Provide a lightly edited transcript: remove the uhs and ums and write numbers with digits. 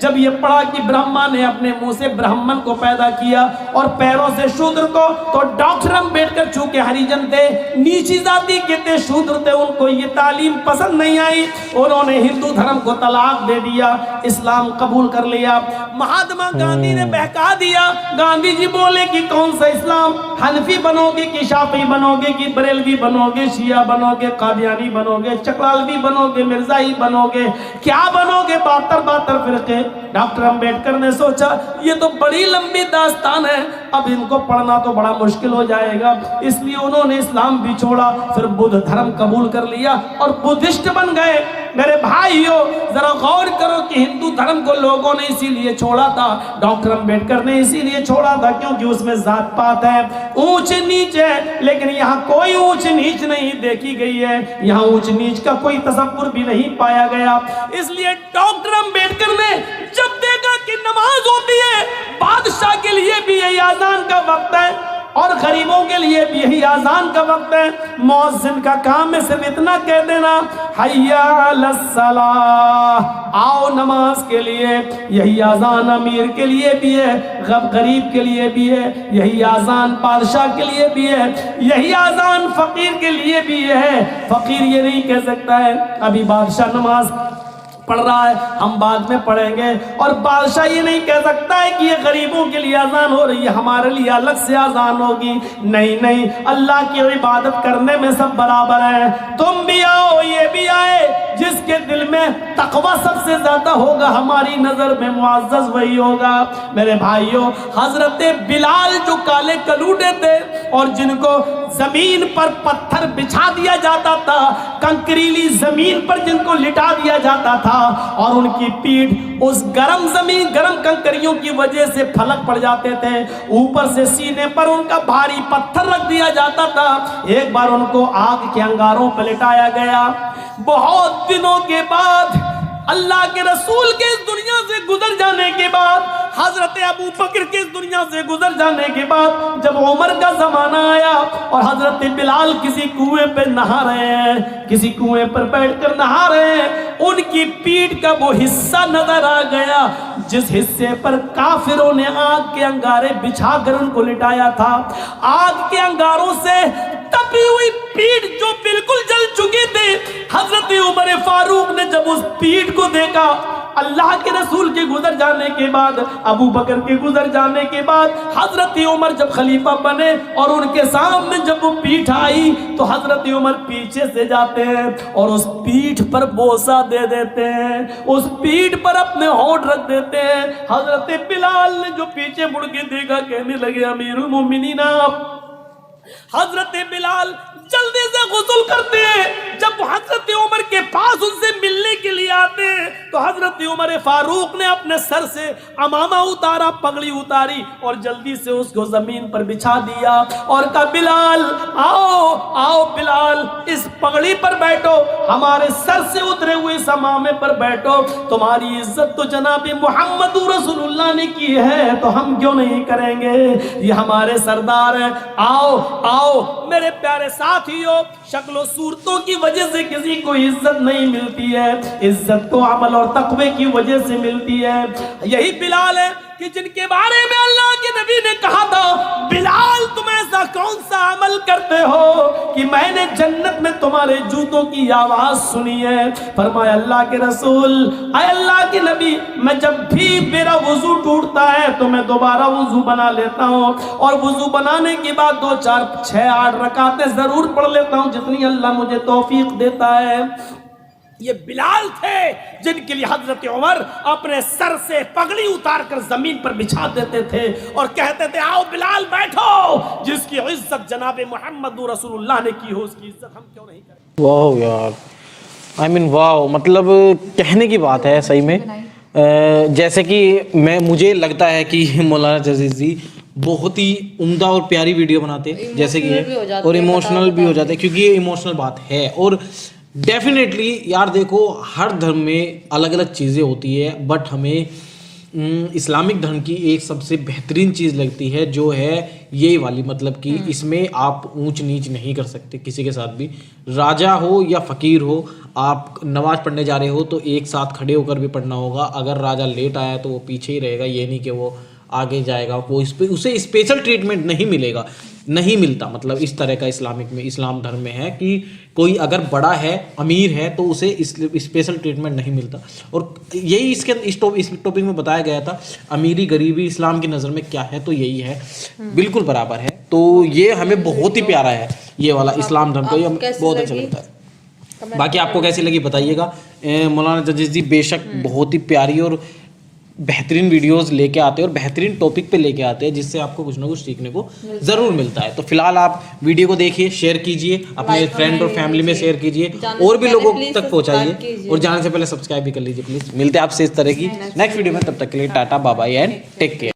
جب یہ پڑھا کہ برہما نے اپنے منہ سے برہمن کو پیدا کیا اور پیروں سے شودر کو، تو ڈاکٹر امبیڈکر چونکہ ہریجن تھے، نیچی ذاتی کے تھے، شودر تھے، ان کو یہ تعلیم پسند نہیں آئی، انہوں نے ہندو دھرم کو طلاق دے دیا، اسلام قبول کر لیا۔ مہاتما گاندھی نے بہکا دیا، گاندھی جی بولے کہ کون سا اسلام، حنفی بنو گے کہ شافعی بنو گے کہ بریلوی بنو گے، شیعہ بنو گے، قادیانی بنو گے، چکلالوی بنو گے، مرزائی بنو گے، کیا بنو گے؟ 72 فرقے۔ ڈاکٹر امبیڈکر نے سوچا یہ تو بڑی لمبی داستان ہے، اب ان کو پڑھنا تو بڑا مشکل ہو جائے گا، اس لیے انہوں نے اسلام بھی چھوڑا، پھر بدھ دھرم قبول کر لیا اور بدھسٹ بن گئے۔ میرے بھائیو ذرا غور کرو کہ ہندو دھرم کو لوگوں نے اسی لیے چھوڑا تھا، ڈاکٹر امبیڈکر نے اسی لیے چھوڑا تھا کیونکہ اس میں ذات پات ہے، اونچ نیچ ہے، لیکن یہاں کوئی اونچ نیچ نہیں دیکھی گئی ہے، یہاں اونچ نیچ کا کوئی تصور بھی نہیں پایا گیا۔ اس لیے ڈاکٹر امبیڈکر نے جب دیکھا کہ نماز ہوتی ہے، بادشاہ کے لیے بھی یہی اذان کا وقت ہے اور غریبوں کے لیے بھی یہی اذان کا وقت ہے، مؤذن کا کام ہے صرف اتنا کہہ دینا حی علی الصلاۃ، آؤ نماز کے لیے، یہی اذان امیر کے لیے بھی ہے، غریب کے لیے بھی ہے، یہی اذان بادشاہ کے لیے بھی ہے، یہی اذان فقیر کے لیے بھی ہے۔ فقیر یہ نہیں کہہ سکتا ہے ابھی بادشاہ نماز پڑھ رہا ہے، ہم بعد میں پڑھیں گے، اور بادشاہ یہ نہیں کہہ سکتا ہے کہ یہ غریبوں کے لیے اذان ہو رہی ہے، ہمارے لیے الگ سے اذان ہوگی۔ نہیں، اللہ کی عبادت کرنے میں سب برابر ہیں، تم بھی آؤ یہ بھی آئے، جس کے دل میں تقوی سب سے زیادہ ہوگا ہماری نظر میں معزز وہی ہوگا۔ میرے بھائیوں، حضرت بلال جو کالے کلوٹے تھے اور جن کو زمین پر پتھر بچھا دیا جاتا تھا، کنکریلی زمین پر جن کو لٹا دیا جاتا تھا، اور ان کی پیٹھ اس گرم زمین، گرم کنکریوں کی وجہ سے پھلک پڑ جاتے تھے، اوپر سے سینے پر ان کا بھاری پتھر رکھ دیا جاتا تھا، ایک بار ان کو آگ کے انگاروں پر لٹایا گیا۔ بہت دنوں کے بعد اللہ کے رسول کے اس دنیا سے گزر جانے کے بعد، حضرت ابو بکر کے اس دنیا سے گزر جانے کے بعد، جب عمر کا زمانہ آیا اور حضرت بلال کسی کنویں پہ نہا رہے ہیں، کسی کنویں پر بیٹھ کر نہا رہے ہیں، ان کی پیٹھ کا وہ حصہ نظر آ گیا جس حصے پر کافروں نے آگ کے انگارے بچھا کر ان کو لٹایا تھا۔ آگ کے انگاروں سے تپی ہوئی پیٹھ جو بالکل جل چکی تھی، حضرت عمر فاروق نے جب اس پیٹھ کو دیکھا، اللہ کے رسول کے گزر جانے کے بعد، ابو بکر کے گزر جانے کے بعد، حضرت عمر جب خلیفہ بنے اور ان کے سامنے جب وہ پیٹھ آئی تو حضرت عمر پیچھے سے جاتے ہیں اور اس پیٹھ پر بوسہ دے دیتے ہیں، اس پیٹھ پر اپنے ہونٹ رکھ دیتے ہیں۔ حضرت بلال نے جو پیچھے مڑ کے دیکھا کہنے لگے امیر المومنین آپ۔ حضرت بلال جلدی سے غسل کرتے ہیں، جب حضرت عمر کے پاس ان سے ملنے کے لیے آتے ہیں تو حضرت عمر فاروق نے اپنے سر سے عمامہ اتارا، پگڑی اتاری اور جلدی سے اس کو زمین پر بچھا دیا اور کہا بلال آؤ آؤ بلال، اس پگڑی پر بیٹھو، ہمارے سر سے اترے ہوئے اس عمامے پر بیٹھو، تمہاری عزت تو جناب محمد رسول اللہ نے کی ہے تو ہم کیوں نہیں کریں گے، یہ ہمارے سردار ہیں، آؤ آؤ۔ میرے پیارے ساتھیو، شکل و صورتوں کی وجہ سے کسی کو عزت نہیں ملتی ہے، عزت تو عمل اور تقوی کی وجہ سے ملتی ہے۔ یہی بلال ہے کہ جن کے بارے میں اللہ کے نبی نے کہا تھا بلال تم ایسا کون سا عمل کرتے ہو کہ میں نے جنت میں تمہارے جوتوں کی آواز سنی ہے۔ فرمایا اللہ کے رسول، اے اللہ کے نبی، میں جب بھی میرا وضو ٹوٹتا ہے تو میں دوبارہ وضو بنا لیتا ہوں اور وضو بنانے کے بعد 2 4 6 8 رکعتیں ضرور پڑھ لیتا ہوں جتنی اللہ مجھے توفیق دیتا ہے۔ یہ بلال تھے جن کے لیے حضرت عمر اپنے سر سے پگڑی اتار کر زمین پر بچھا دیتے تھے اور کہتے تھے آؤ بلال بیٹھو، جس کی عزت جناب محمد رسول اللہ نے کی ہو اس کی عزت ہم کیوں نہیں کریں۔ واو یار، واو، مطلب کہنے کی بات ہے صحیح میں۔ جیسے کہ مجھے لگتا ہے کہ مولانا جزیز جی بہت ہی عمدہ اور پیاری ویڈیو بناتے ہیں جیسے کہ، اور ایموشنل بھی ہو جاتے ہیں کیونکہ یہ ایموشنل بات ہے۔ اور ڈیفینیٹلی یار دیکھو ہر دھرم میں الگ الگ چیزیں ہوتی ہے، بٹ ہمیں اسلامک دھرم کی ایک سب سے بہترین چیز لگتی ہے جو ہے یہی والی، مطلب کہ اس میں آپ اونچ نیچ نہیں کر سکتے کسی کے ساتھ بھی، راجہ ہو یا فقیر ہو، آپ نماز پڑھنے جا رہے ہو تو ایک ساتھ کھڑے ہو کر بھی پڑھنا ہوگا، اگر راجہ لیٹ آیا تو وہ پیچھے ہی رہے گا، یہ نہیں کہ وہ آگے جائے گا، وہ اسے اسپیشل ٹریٹمنٹ نہیں ملے گا، نہیں ملتا، مطلب اس طرح کا اسلام دھرم میں ہے کہ کوئی اگر بڑا ہے امیر ہے تو اسے اسپیشل ٹریٹمنٹ نہیں ملتا، اور یہی اس ٹاپک میں بتایا گیا تھا امیری غریبی اسلام کی نظر میں کیا ہے، تو یہی ہے، بالکل برابر ہے، تو یہ ہمیں بہت ہی پیارا ہے یہ والا اسلام دھرم کا، یہ ہمیں بہت اچھا لگتا ہے۔ باقی آپ کو کیسی لگی بتائیے گا۔ مولانا جرجس جی بے شک بہت ہی پیاری اور بہترین ویڈیوز لے کے آتے ہیں اور بہترین ٹاپک پہ لے کے آتے ہیں، جس سے آپ کو کچھ نہ کچھ سیکھنے کو ضرور ملتا ہے۔ تو فی الحال آپ ویڈیو کو دیکھیے، شیئر کیجئے، اپنے فرینڈ اور فیملی میں شیئر کیجئے، اور بھی لوگوں تک پہنچائیے، اور جانے سے پہلے سبسکرائب بھی کر لیجئے پلیز۔ ملتے ہیں آپ سے اس طرح کی نیکسٹ ویڈیو میں، تب تک کے لیے tata bye bye and take care.